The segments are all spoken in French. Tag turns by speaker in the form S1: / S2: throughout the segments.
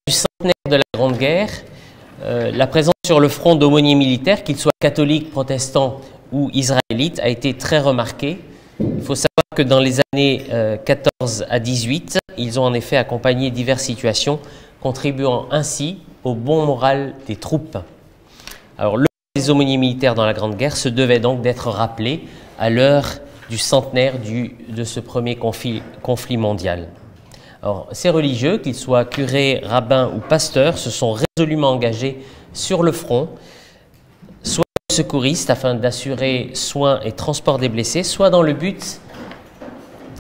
S1: du centenaire de la Grande Guerre, la présence sur le front d'aumôniers militaires, qu'ils soient catholiques, protestants ou israélites, a été très remarquée. Il faut savoir que dans les années 14 à 18, ils ont en effet accompagné diverses situations, contribuant ainsi au bon moral des troupes. Alors, le rôle des aumôniers militaires dans la Grande Guerre se devait donc d'être rappelé à l'heure du centenaire de ce premier conflit mondial. Alors, ces religieux, qu'ils soient curés, rabbins ou pasteurs, se sont résolument engagés sur le front, soit secouristes afin d'assurer soins et transport des blessés, soit dans le but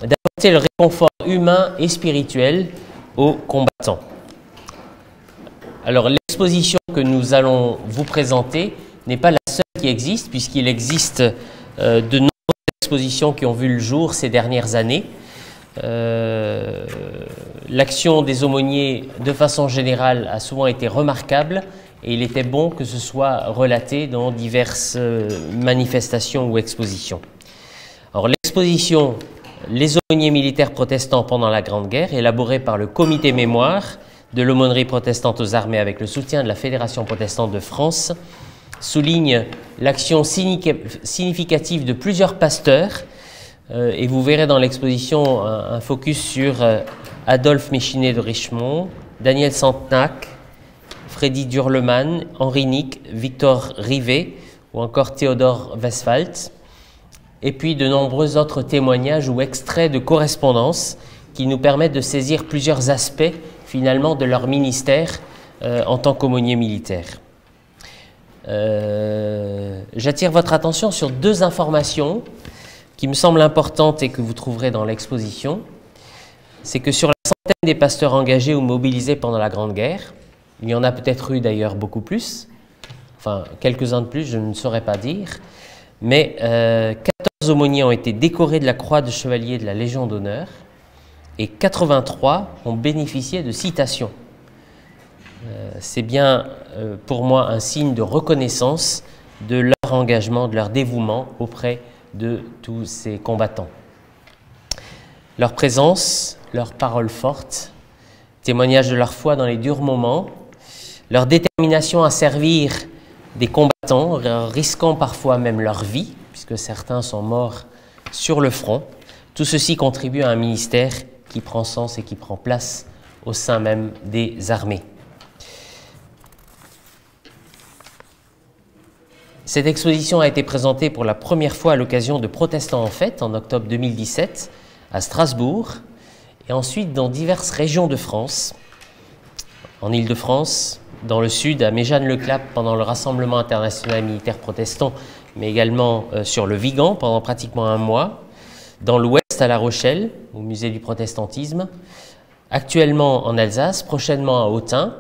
S1: d'apporter le réconfort humain et spirituel aux combattants. Alors, l'exposition que nous allons vous présenter n'est pas la seule qui existe, puisqu'il existe de nombreuses expositions qui ont vu le jour ces dernières années. L'action des aumôniers, de façon générale, a souvent été remarquable et il était bon que ce soit relaté dans diverses manifestations ou expositions. Alors, l'exposition « Les aumôniers militaires protestants pendant la Grande Guerre », élaborée par le Comité Mémoire de l'aumônerie protestante aux armées avec le soutien de la Fédération protestante de France, souligne l'action significative de plusieurs pasteurs. Et vous verrez dans l'exposition un focus sur Adolphe Méchinet de Richemont, Daniel Santenac, Freddy Durleman, Henri Nick, Victor Rivet ou encore Théodore Westphalt, et puis de nombreux autres témoignages ou extraits de correspondances qui nous permettent de saisir plusieurs aspects finalement de leur ministère en tant qu'aumônier militaire. J'attire votre attention sur deux informations qui me semblent importantes et que vous trouverez dans l'exposition. C'est que sur la centaine des pasteurs engagés ou mobilisés pendant la Grande Guerre, il y en a peut-être eu d'ailleurs beaucoup plus, enfin quelques-uns de plus, je ne saurais pas dire, mais 14 aumôniers ont été décorés de la Croix de Chevalier de la Légion d'honneur et 83 ont bénéficié de citations. C'est bien pour moi un signe de reconnaissance de leur engagement, de leur dévouement auprès de tous ces combattants. Leur présence, leurs paroles fortes, témoignage de leur foi dans les durs moments, leur détermination à servir des combattants, risquant parfois même leur vie, puisque certains sont morts sur le front, tout ceci contribue à un ministère qui prend sens et qui prend place au sein même des armées. Cette exposition a été présentée pour la première fois à l'occasion de Protestants en Fête en octobre 2017 à Strasbourg et ensuite dans diverses régions de France, en Île-de-France, dans le sud à Méjeanne-le-Clap pendant le Rassemblement international militaire protestant, mais également sur le Vigan pendant pratiquement un mois, dans l'ouest à La Rochelle, au musée du protestantisme, actuellement en Alsace, prochainement à Autun.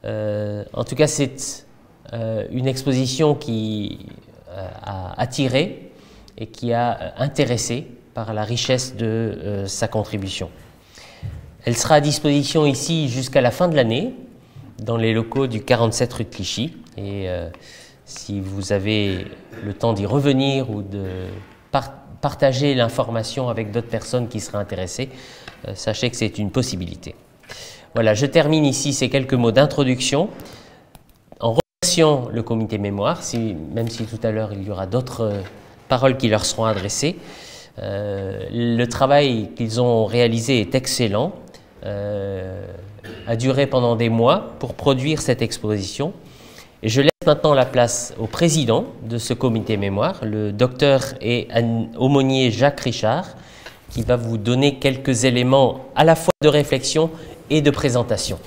S1: En tout cas, c'est une exposition qui a attiré et qui a intéressé par la richesse de sa contribution. Elle sera à disposition ici jusqu'à la fin de l'année, dans les locaux du 47 rue de Clichy. Et si vous avez le temps d'y revenir ou de partager l'information avec d'autres personnes qui seraient intéressées, sachez que c'est une possibilité. Voilà, je termine ici ces quelques mots d'introduction. Le comité mémoire, même si tout à l'heure il y aura d'autres paroles qui leur seront adressées. Le travail qu'ils ont réalisé est excellent, a duré pendant des mois pour produire cette exposition. Et je laisse maintenant la place au président de ce comité mémoire, le docteur et aumônier Jacques Richard, qui va vous donner quelques éléments à la fois de réflexion et de présentation.